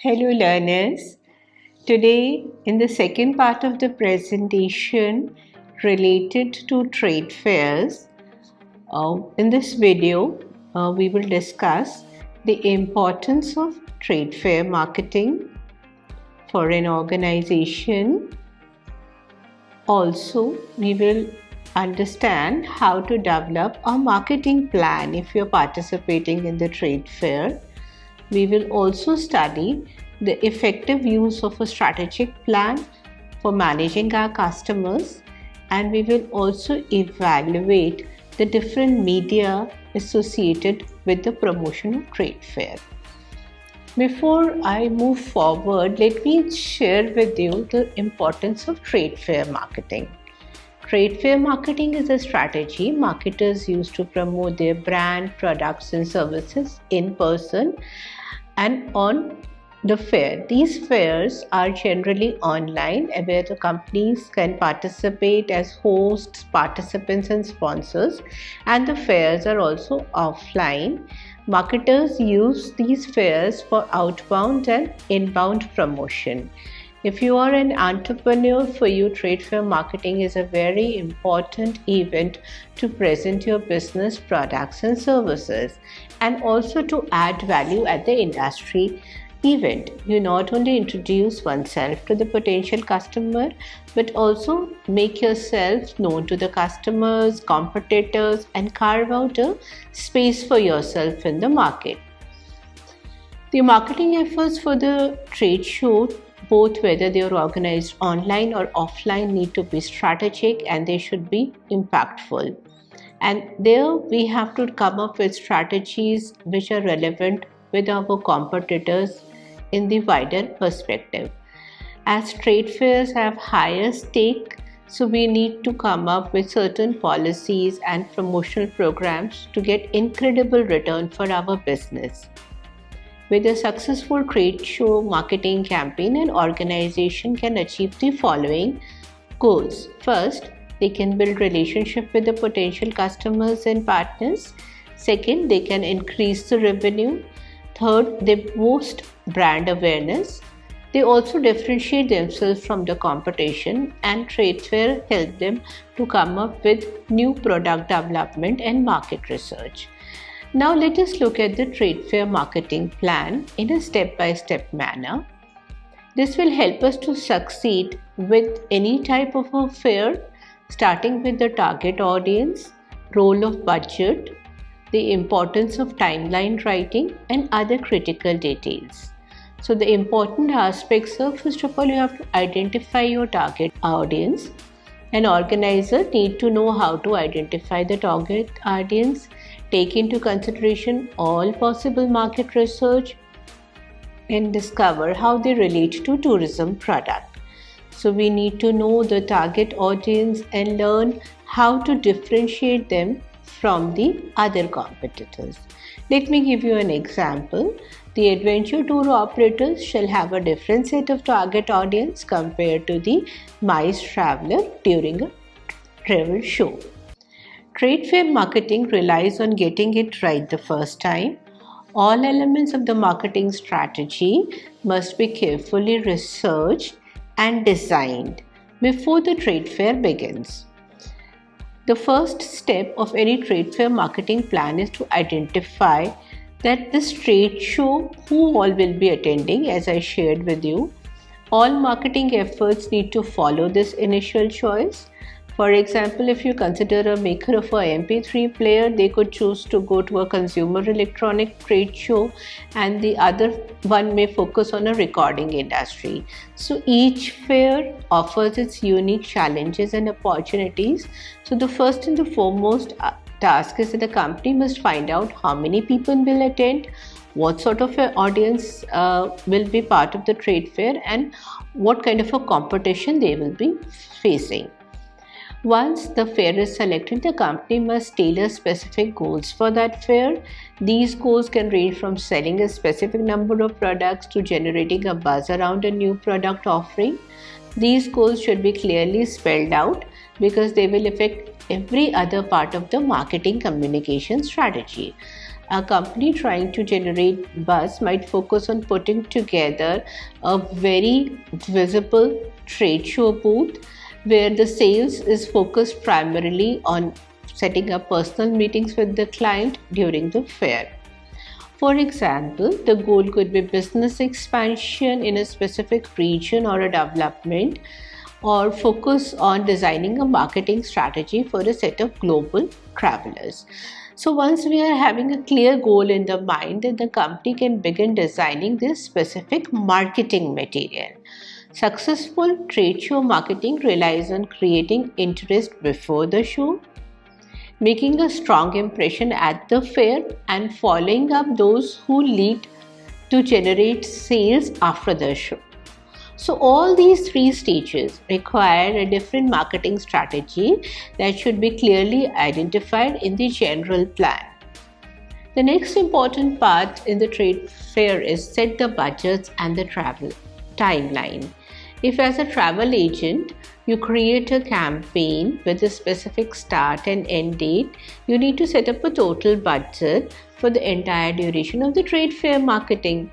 Hello learners. Today in the second part of the presentation related to trade fairs, in this video we will discuss the importance of trade fair marketing for an organization. Also, we will understand how to develop a marketing plan if you're participating in the trade fair. We will also study the effective use of a strategic plan for managing our customers, and we will also evaluate the different media associated with the promotion of trade fair. Before I move forward, let me share with you the importance of trade fair marketing. Trade fair marketing is a strategy marketers use to promote their brand, products, and services in person and on the fair. These fairs are generally online, where the companies can participate as hosts, participants, and sponsors, and the fairs are also offline. Marketers use these fairs for outbound and inbound promotion. If you are an entrepreneur, for you, trade fair marketing is a very important event to present your business products and services, and also to add value at the industry event. You not only introduce oneself to the potential customer, but also make yourself known to the customers, competitors, and carve out a space for yourself in the market. The marketing efforts for the trade show, both whether they are organized online or offline, need to be strategic and they should be impactful. And there we have to come up with strategies which are relevant with our competitors in the wider perspective. As trade fairs have higher stake, so we need to come up with certain policies and promotional programs to get incredible return for our business. With a successful trade show marketing campaign, an organization can achieve the following goals. First, they can build relationship with the potential customers and partners. Second, they can increase the revenue. Third, they boost brand awareness. They also differentiate themselves from the competition, and trade fair help them to come up with new product development and market research. Now let us look at the trade fair marketing plan in a step-by-step manner. This will help us to succeed with any type of a fair, starting with the target audience, role of budget, the importance of timeline writing, and other critical details. So the important aspects are, first of all, you have to identify your target audience. An organizer needs to know how to identify the target audience, take into consideration all possible market research, and discover how they relate to tourism product. So we need to know the target audience and learn how to differentiate them from the other competitors. Let me give you an example. The adventure tour operators shall have a different set of target audience compared to the MICE traveler during a travel show. Trade fair marketing relies on getting it right the first time. All elements of the marketing strategy must be carefully researched and designed before the trade fair begins. The first step of any trade fair marketing plan is to identify that this trade show, who all will be attending, as I shared with you. All marketing efforts need to follow this initial choice. For example, if you consider a maker of a MP3 player, they could choose to go to a consumer electronic trade show, and the other one may focus on a recording industry. So each fair offers its unique challenges and opportunities. So the first and the foremost task is that the company must find out how many people will attend, what sort of an audience will be part of the trade fair, and what kind of a competition they will be facing. Once the fair is selected, the company must tailor specific goals for that fair. These goals can range from selling a specific number of products to generating a buzz around a new product offering. These goals should be clearly spelled out because they will affect every other part of the marketing communication strategy. A company trying to generate buzz might focus on putting together a very visible trade show booth where the sales is focused primarily on setting up personal meetings with the client during the fair. For example, the goal could be business expansion in a specific region or a development, or focus on designing a marketing strategy for a set of global travelers. So once we are having a clear goal in the mind, then the company can begin designing this specific marketing material. Successful trade show marketing relies on creating interest before the show, making a strong impression at the fair, and following up those who lead to generate sales after the show. So all these three stages require a different marketing strategy that should be clearly identified in the general plan. The next important part in the trade fair is set the budgets and the travel timeline. If as a travel agent, you create a campaign with a specific start and end date, you need to set up a total budget for the entire duration of the trade fair marketing.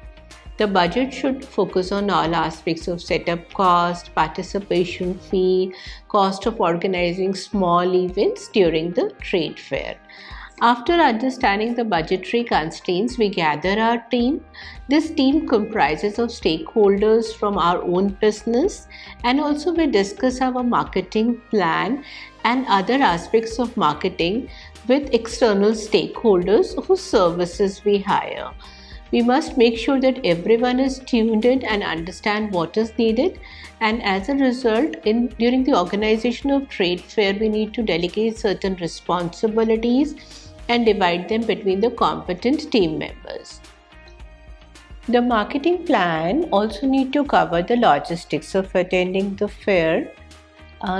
The budget should focus on all aspects of setup cost, participation fee, cost of organizing small events during the trade fair. After understanding the budgetary constraints, we gather our team. This team comprises of stakeholders from our own business, and also we discuss our marketing plan and other aspects of marketing with external stakeholders whose services we hire. We must make sure that everyone is tuned in and understand what is needed, and as a result, during the organization of trade fair, we need to delegate certain responsibilities and divide them between the competent team members. The marketing plan also need to cover the logistics of attending the fair.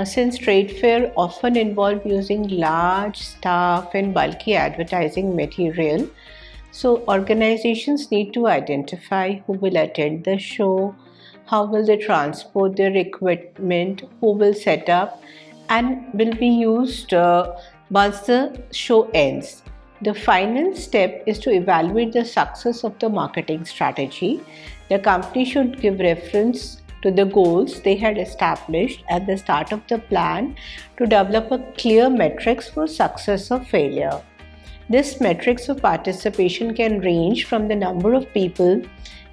Since trade fair often involve using large staff and bulky advertising material, so organizations need to identify who will attend the show, how will they transport their equipment, who will set up and will be used once the show ends. The final step is to evaluate the success of the marketing strategy. The company should give reference to the goals they had established at the start of the plan to develop a clear metrics for success or failure. This metrics of participation can range from the number of people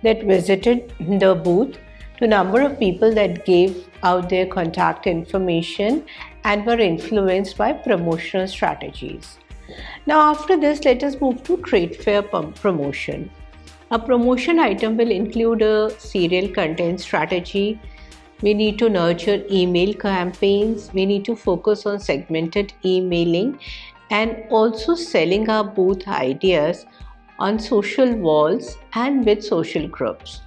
that visited the booth to number of people that gave out their contact information and were influenced by promotional strategies. Now after this, let us move to trade fair promotion. A promotion item will include a serial content strategy. We need to nurture email campaigns. We need to focus on segmented emailing and also selling our booth ideas on social walls and with social groups.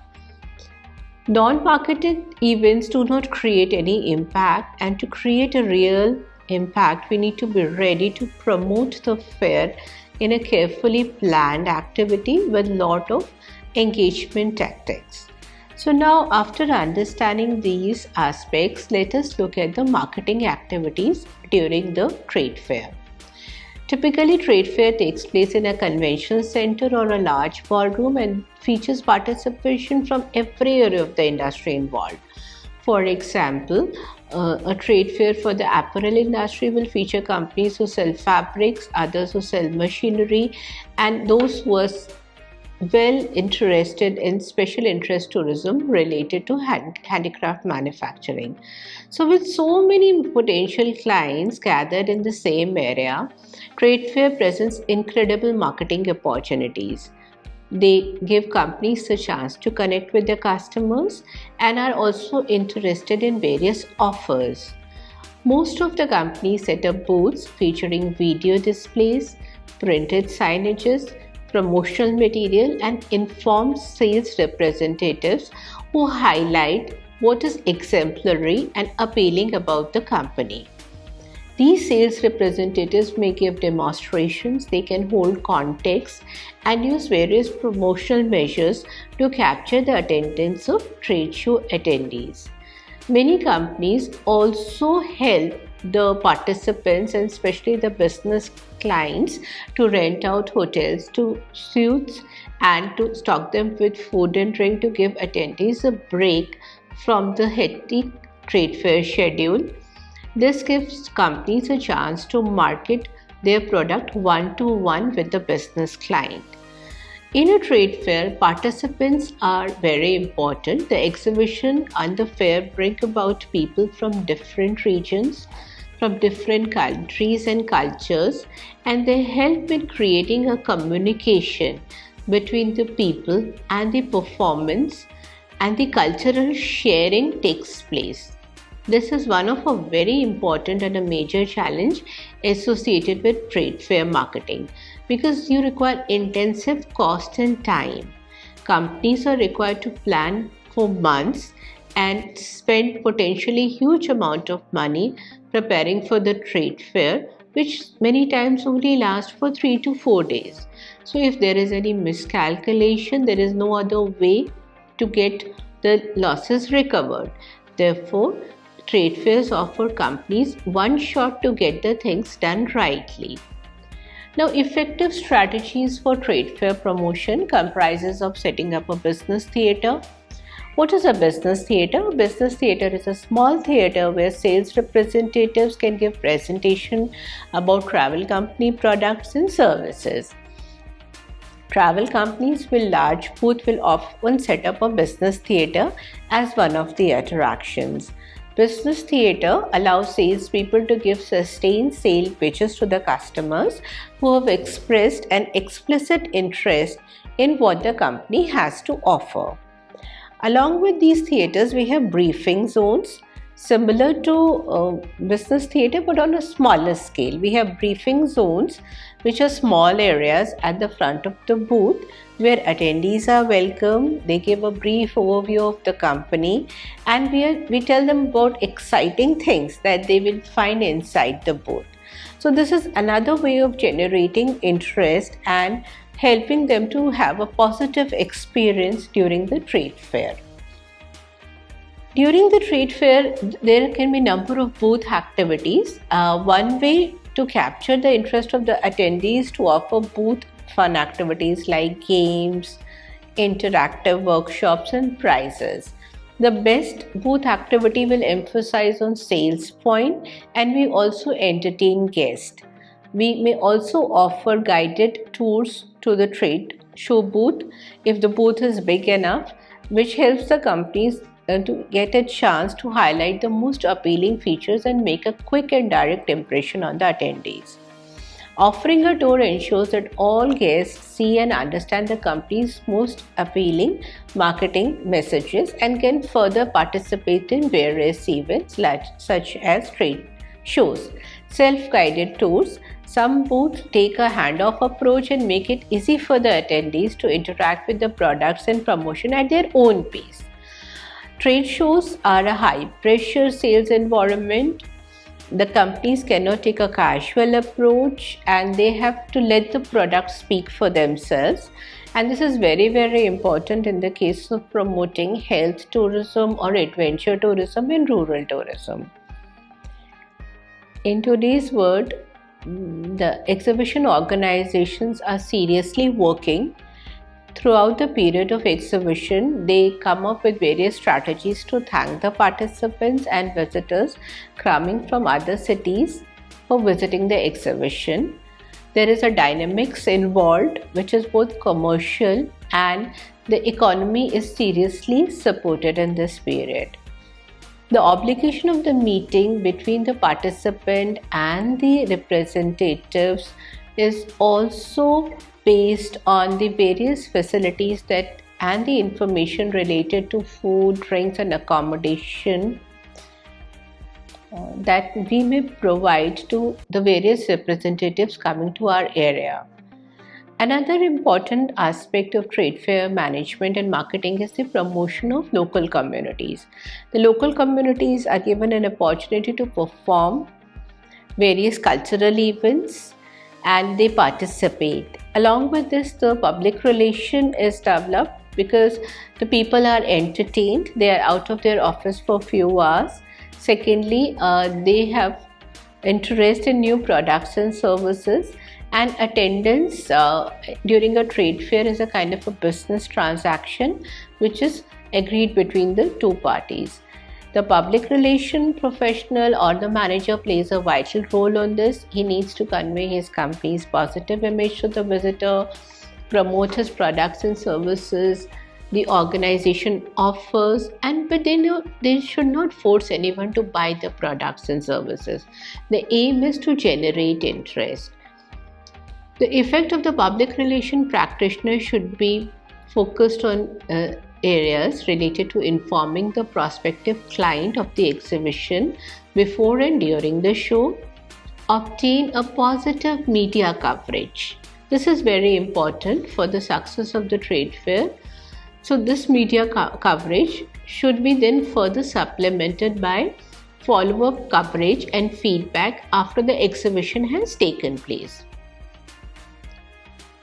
Non-marketed events do not create any impact, and to create a real impact, we need to be ready to promote the fair in a carefully planned activity with a lot of engagement tactics. So now, after understanding these aspects, let us look at the marketing activities during the trade fair. Typically, trade fair takes place in a convention center or a large ballroom and features participation from every area of the industry involved. For example, a trade fair for the apparel industry will feature companies who sell fabrics, others who sell machinery, and those who are well interested in special interest tourism related to handicraft manufacturing. So with so many potential clients gathered in the same area, trade fair presents incredible marketing opportunities. They give companies a chance to connect with their customers and are also interested in various offers. Most of the companies set up booths featuring video displays, printed signages, promotional material, and informed sales representatives who highlight what is exemplary and appealing about the company. These sales representatives may give demonstrations, they can hold contests and use various promotional measures to capture the attendance of trade show attendees. Many companies also help the participants and especially the business clients to rent out hotels to suites and to stock them with food and drink to give attendees a break from the hectic trade fair schedule. This gives companies a chance to market their product one-to-one with the business client. In a trade fair, participants are very important. The exhibition and the fair bring about people from different regions, from different countries and cultures, and they help in creating a communication between the people, and the performance and the cultural sharing takes place. This is one of a very important and a major challenge associated with trade fair marketing because you require intensive cost and time. Companies are required to plan for months and spend potentially huge amount of money preparing for the trade fair, which many times only lasts for 3 to 4 days. So if there is any miscalculation, there is no other way to get the losses recovered. Therefore, trade fairs offer companies one shot to get the things done rightly. Now, effective strategies for trade fair promotion comprises of setting up a business theatre. What is a business theatre? A business theatre is a small theatre where sales representatives can give presentation about travel company products and services. Travel companies with large booth will often set up a business theatre as one of the attractions. Business theatre allows salespeople to give sustained sale pitches to the customers who have expressed an explicit interest in what the company has to offer. Along with these theatres, we have briefing zones similar to business theatre but on a smaller scale. We have briefing zones which are small areas at the front of the booth where attendees are welcome. They give a brief overview of the company and we tell them about exciting things that they will find inside the booth. So this is another way of generating interest and helping them to have a positive experience during the trade fair. During the trade fair, there can be a number of booth activities. One way to capture the interest of the attendees to offer booth fun activities like games, interactive workshops and prizes. The best booth activity will emphasize on sales point and we also entertain guests. We may also offer guided tours to the trade show booth if the booth is big enough, which helps the companies to get a chance to highlight the most appealing features and make a quick and direct impression on the attendees. Offering a tour ensures that all guests see and understand the company's most appealing marketing messages and can further participate in various events such as trade shows. Self-guided tours. Some booths take a hands-off approach and make it easy for the attendees to interact with the products and promotion at their own pace. Trade shows are a high-pressure sales environment. The companies cannot take a casual approach and they have to let the products speak for themselves. And this is very, very important in the case of promoting health tourism or adventure tourism and rural tourism. In today's world, the exhibition organizations are seriously working. Throughout the period of exhibition, they come up with various strategies to thank the participants and visitors coming from other cities for visiting the exhibition. There is a dynamics involved which is both commercial and the economy is seriously supported in this period. The obligation of the meeting between the participant and the representatives is also based on the various facilities and the information related to food, drinks and accommodation that we may provide to the various representatives coming to our area. Another important aspect of trade fair management and marketing is the promotion of local communities. The local communities are given an opportunity to perform various cultural events and they participate. Along with this, the public relation is developed because the people are entertained, they are out of their office for a few hours. Secondly, they have interest in new products and services And attendance during a trade fair is a kind of a business transaction which is agreed between the two parties. The public relation professional or the manager plays a vital role on this. He needs to convey his company's positive image to the visitor, promote his products and services the organization offers, but they should not force anyone to buy the products and services. The aim is to generate interest. The effect of the public relation practitioner should be focused on areas related to informing the prospective client of the exhibition before and during the show. Obtain a positive media coverage. This is very important for the success of the trade fair. So this media coverage should be then further supplemented by follow-up coverage and feedback after the exhibition has taken place.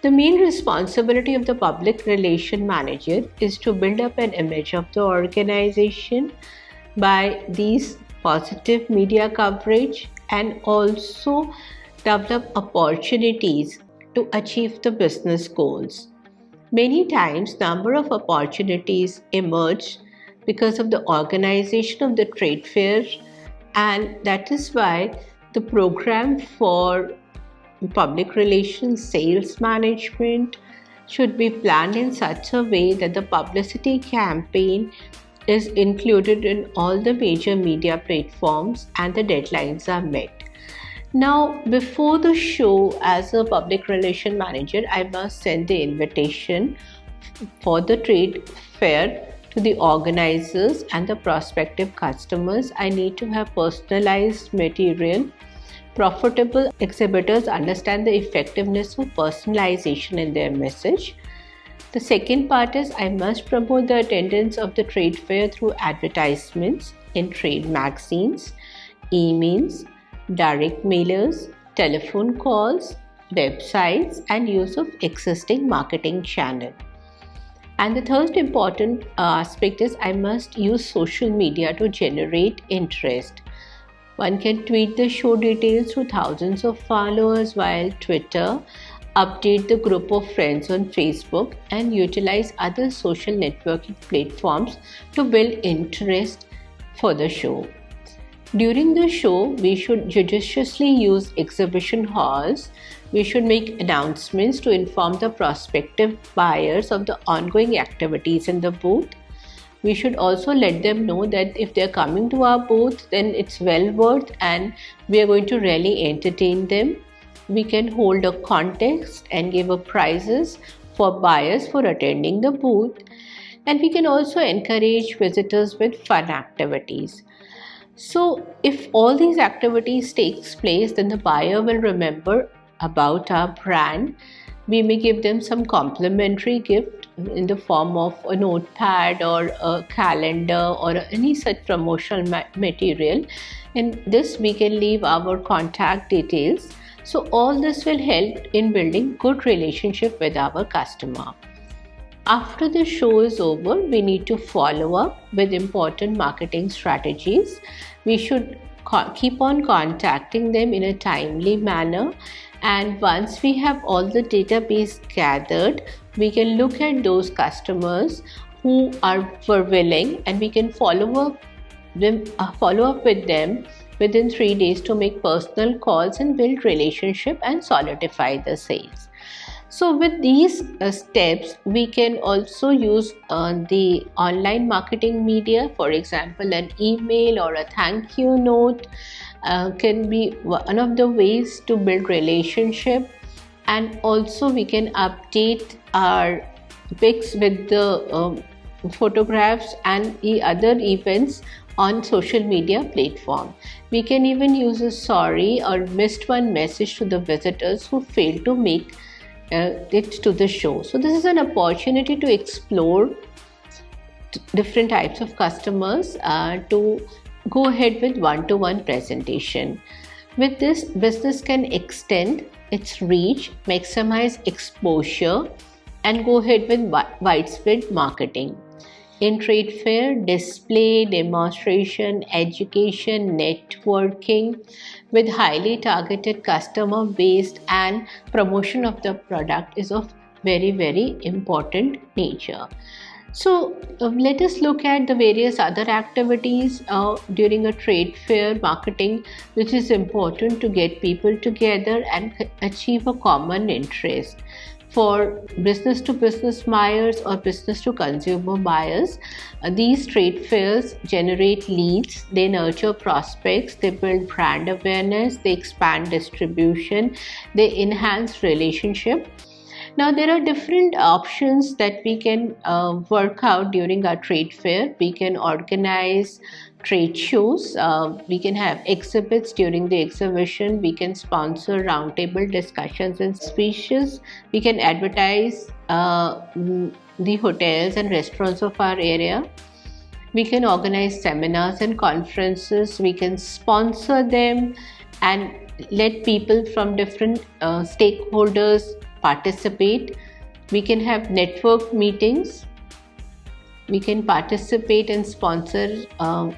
The main responsibility of the public relation manager is to build up an image of the organization by these positive media coverage and also develop opportunities to achieve the business goals. Many times, number of opportunities emerge because of the organization of the trade fair, and that is why the program for public relations sales management should be planned in such a way that the publicity campaign is included in all the major media platforms and the deadlines are met. Now, before the show, as a public relation manager, I must send the invitation for the trade fair to the organizers and the prospective customers. I need to have personalized material. Profitable exhibitors understand the effectiveness of personalization in their message. The second part is I must promote the attendance of the trade fair through advertisements in trade magazines, emails, direct mailers, telephone calls, websites, and use of existing marketing channel. And the third important aspect is I must use social media to generate interest. One can tweet the show details to thousands of followers via Twitter, update the group of friends on Facebook, and utilize other social networking platforms to build interest for the show. During the show, we should judiciously use exhibition halls. We should make announcements to inform the prospective buyers of the ongoing activities in the booth. We should also let them know that if they're coming to our booth, then it's well worth and we are going to really entertain them. We can hold a contest and give prizes for buyers for attending the booth. And we can also encourage visitors with fun activities. So if all these activities takes place, then the buyer will remember about our brand. We may give them some complimentary gift in the form of a notepad or a calendar or any such promotional material. In this, we can leave our contact details. So all this will help in building good relationship with our customer. After the show is over, we need to follow up with important marketing strategies. We should keep on contacting them in a timely manner, and once we have all the database gathered, we can look at those customers who were willing, and we can follow up with them within 3 days to make personal calls and build relationship and solidify the sales. So with these steps, we can also use the online marketing media. For example, an email or a thank you note can be one of the ways to build relationship. And also we can update our pics with the photographs and the other events on social media platform. We can even use a sorry or missed one message to the visitors who failed to make it to the show. So this is an opportunity to explore different types of customers to go ahead with one-to-one presentation. With this, business can extend its reach, maximize exposure, and go ahead with widespread marketing. in trade fair: display, demonstration, education, networking with highly targeted customer base and promotion of the product is of very important nature. So let us look at the various other activities during a trade fair marketing, which is important to get people together and achieve a common interest. For business to business buyers or business to consumer buyers, these trade fairs generate leads, they nurture prospects, they build brand awareness, they expand distribution, they enhance relationship. Now, there are different options that we can work out during our trade fair. We can organize trade shows, we can have exhibits during the exhibition, we can sponsor roundtable discussions and speeches, we can advertise the hotels and restaurants of our area. We can organize seminars and conferences, we can sponsor them and let people from different stakeholders participate. We can have network meetings. We can participate and sponsor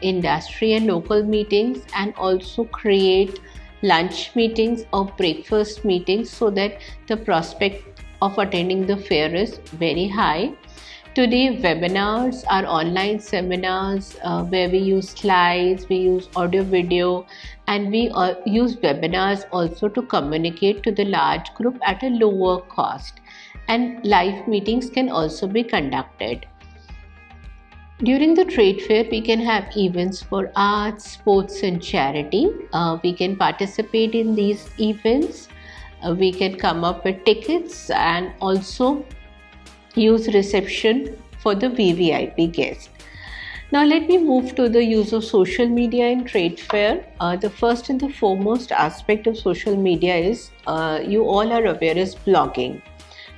industry and local meetings, and also create lunch meetings or breakfast meetings so that the prospect of attending the fair is very high. Today, webinars are online seminars where we use slides, we use audio video, and we use webinars also to communicate to the large group at a lower cost. And live meetings can also be conducted. During the trade fair, we can have events for arts, sports, and charity. We can participate in these events. We can come up with tickets and also use reception for the VVIP guest. Now let me move to the use of social media in trade fair. The first and the foremost aspect of social media is, you all are aware, is blogging.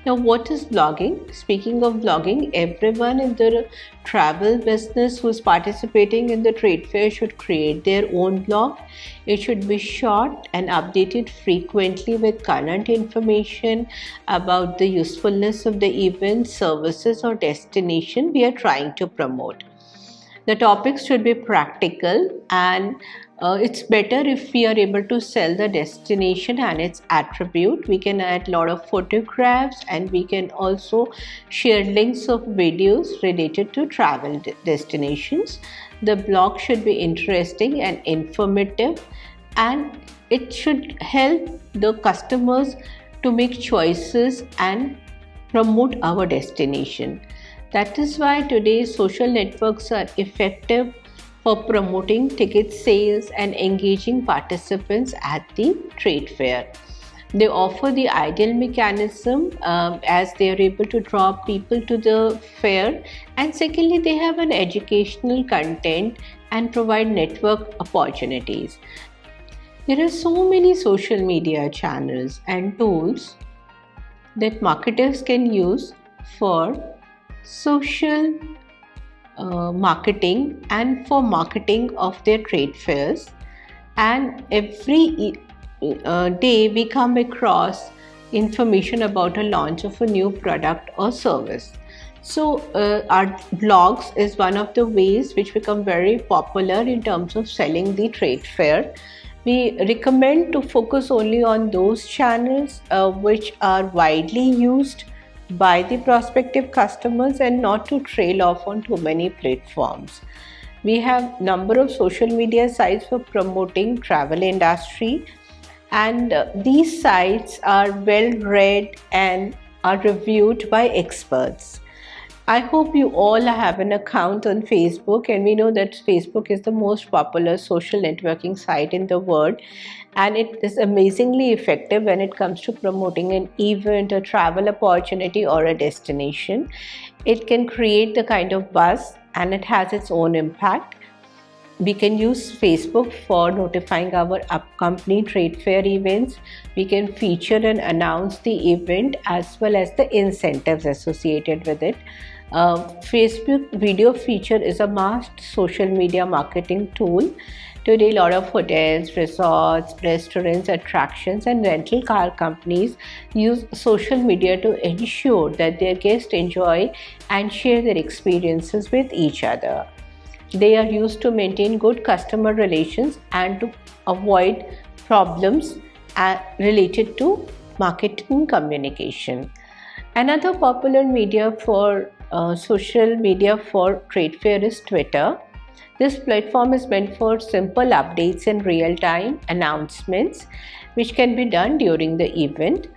Now what is blogging? Speaking of blogging, everyone in the travel business who is participating in the trade fair should create their own blog. It should be short and updated frequently with current information about the usefulness of the event, services or destination we are trying to promote. The topics should be practical, and it's better if we are able to sell the destination and its attribute. We can add a lot of photographs, and we can also share links of videos related to travel destinations. The blog should be interesting and informative, and it should help the customers to make choices and promote our destination. That is why today social networks are effective for promoting ticket sales and engaging participants at the trade fair. They offer the ideal mechanism as they are able to draw people to the fair, and secondly, they have an educational content and provide network opportunities. There are so many social media channels and tools that marketers can use for social marketing and for marketing of their trade fairs, and every day we come across information about a launch of a new product or service. So our blogs is one of the ways which become very popular in terms of selling the trade fair. We recommend to focus only on those channels which are widely used by the prospective customers and not to trail off on too many platforms. We have number of social media sites for promoting travel industry, and these sites are well read and are reviewed by experts. I hope you all have an account on Facebook, and we know that Facebook is the most popular social networking site in the world, and it is amazingly effective when it comes to promoting an event, a travel opportunity or a destination. It can create the kind of buzz and it has its own impact. We can use Facebook for notifying our upcoming trade fair events. We can feature and announce the event as well as the incentives associated with it. Facebook video feature is a must social media marketing tool. Today, a lot of hotels, resorts, restaurants, attractions, and rental car companies use social media to ensure that their guests enjoy and share their experiences with each other. They are used to maintain good customer relations and to avoid problems related to marketing communication. Another popular media for social media for trade fair is Twitter. This platform is meant for simple updates and real-time announcements, which can be done during the event.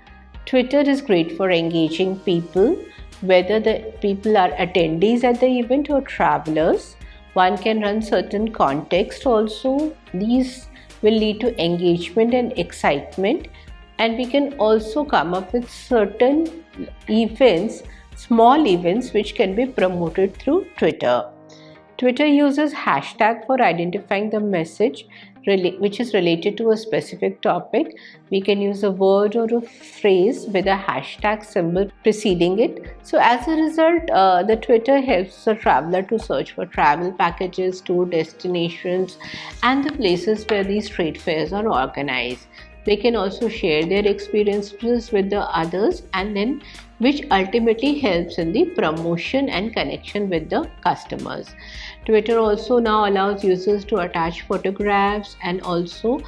Twitter is great for engaging people, whether the people are attendees at the event or travelers. One can run certain context also. These will lead to engagement and excitement, and we can also come up with certain events, small events, which can be promoted through Twitter. Twitter uses hashtag for identifying the message which is related to a specific topic. We can use a word or a phrase with a hashtag symbol preceding it. So as a result, the Twitter helps the traveler to search for travel packages, tour destinations, and the places where these trade fairs are organized. They can also share their experiences with the others, and then which ultimately helps in the promotion and connection with the customers. Twitter also now allows users to attach photographs and also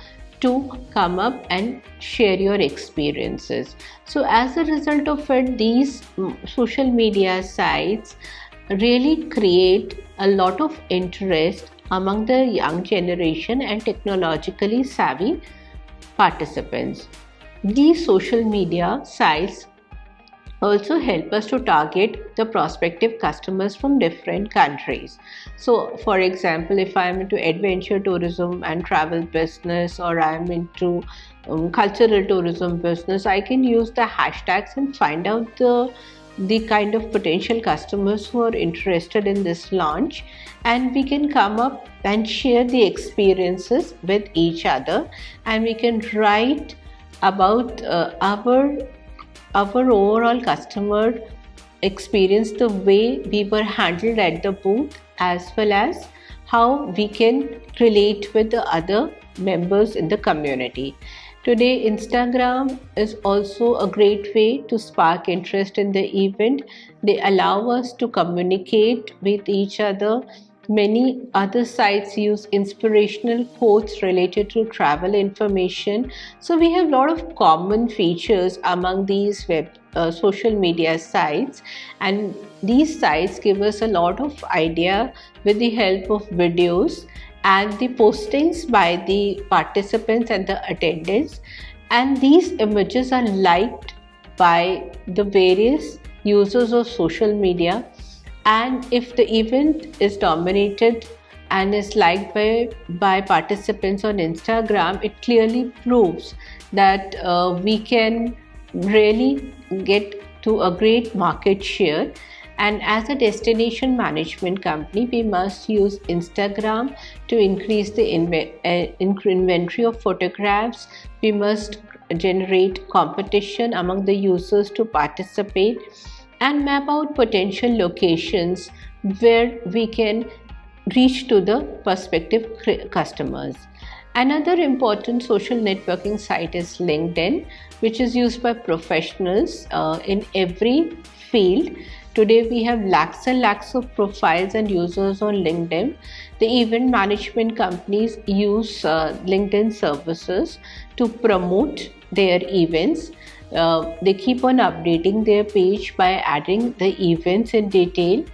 to come up and share your experiences. So as a result of it, these social media sites really create a lot of interest among the young generation and technologically savvy participants. These social media sites also help us to target the prospective customers from different countries. So for example, if I am into adventure tourism and travel business, or I am into cultural tourism business, I can use the hashtags and find out the kind of potential customers who are interested in this launch, and we can come up and share the experiences with each other, and we can write about our overall customer experience, the way we were handled at the booth, as well as how we can relate with the other members in the community. Today, Instagram is also a great way to spark interest in the event. They allow us to communicate with each other. Many other sites use inspirational quotes related to travel information. So we have a lot of common features among these social media sites, and these sites give us a lot of idea with the help of videos and the postings by the participants and the attendants, and these images are liked by the various users of social media. And if the event is dominated and is liked by participants on Instagram, it clearly proves that we can really get to a great market share. And as a destination management company, we must use Instagram to increase the inventory of photographs. We must generate competition among the users to participate, and map out potential locations where we can reach to the prospective customers. Another important social networking site is LinkedIn, which is used by professionals in every field. Today we have lakhs and lakhs of profiles and users on LinkedIn. The event management companies use LinkedIn services to promote their events. They keep on updating their page by adding the events in detail.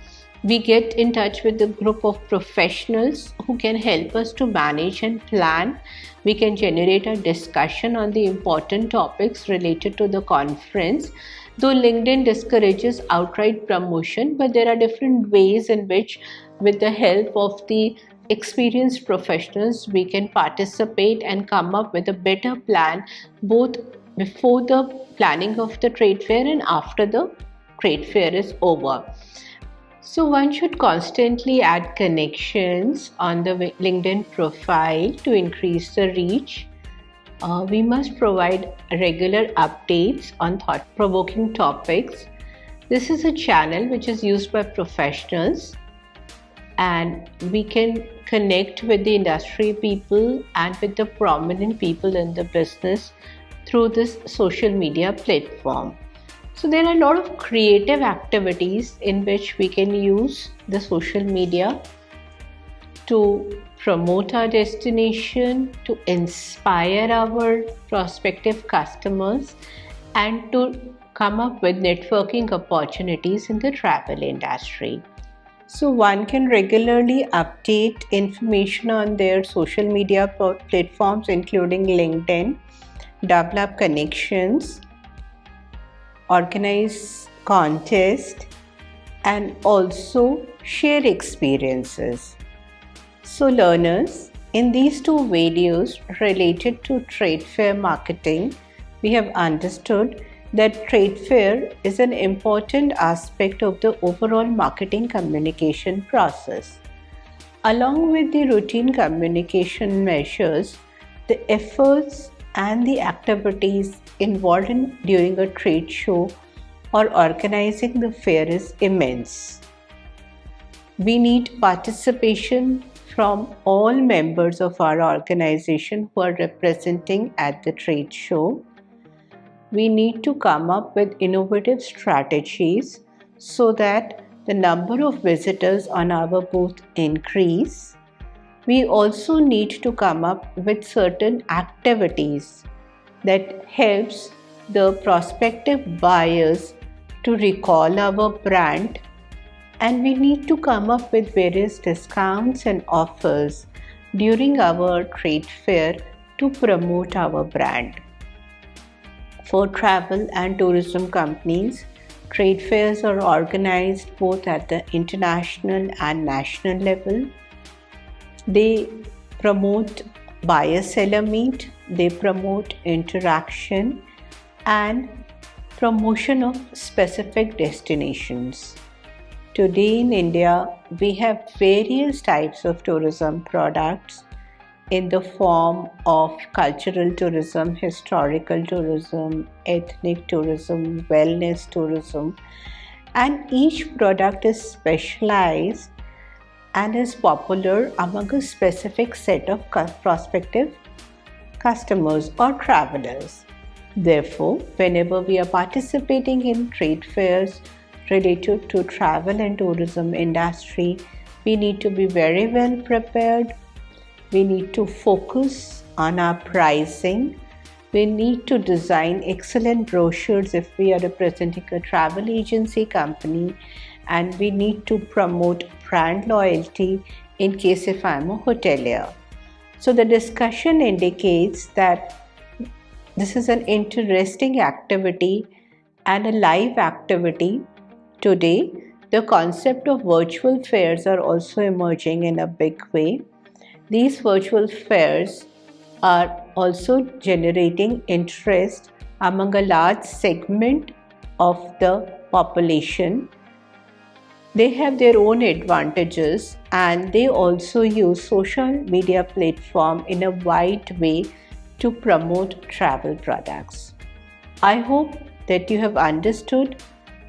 We get in touch with a group of professionals who can help us to manage and plan. We can generate a discussion on the important topics related to the conference. Though LinkedIn discourages outright promotion, but there are different ways in which, with the help of the experienced professionals, we can participate and come up with a better plan, both before the planning of the trade fair and after the trade fair is over. So one should constantly add connections on the LinkedIn profile to increase the reach. We must provide regular updates on thought-provoking topics. This is a channel which is used by professionals, and we can connect with the industry people and with the prominent people in the business through this social media platform. So there are a lot of creative activities in which we can use the social media to promote our destination, to inspire our prospective customers, and to come up with networking opportunities in the travel industry. So one can regularly update information on their social media platforms, including LinkedIn, develop connections, organize contests, and also share experiences. So learners, in these two videos related to trade fair marketing, we have understood that trade fair is an important aspect of the overall marketing communication process. Along with the routine communication measures, the efforts and the activities involved during a trade show or organizing the fair is immense. We need participation from all members of our organization who are representing at the trade show. We need to come up with innovative strategies so that the number of visitors on our booth increase. We also need to come up with certain activities that helps the prospective buyers to recall our brand, and we need to come up with various discounts and offers during our trade fair to promote our brand. For travel and tourism companies, trade fairs are organized both at the international and national level. They promote buyer-seller meet, they promote interaction and promotion of specific destinations. Today in India, we have various types of tourism products in the form of cultural tourism, historical tourism, ethnic tourism, wellness tourism, and each product is specialized and is popular among a specific set of prospective customers or travelers. Therefore, whenever we are participating in trade fairs related to travel and tourism industry, we need to be very well prepared. We need to focus on our pricing. We need to design excellent brochures if we are representing a travel agency company, and we need to promote brand loyalty in case if I'm a hotelier. So the discussion indicates that this is an interesting activity and a live activity. Today, the concept of virtual fairs are also emerging in a big way. These virtual fairs are also generating interest among a large segment of the population. They have their own advantages, and they also use social media platform in a wide way to promote travel products. I hope that you have understood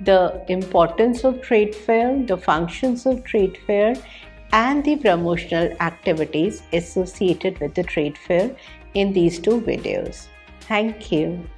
the importance of trade fair, the functions of trade fair, and the promotional activities associated with the trade fair in these two videos. Thank you.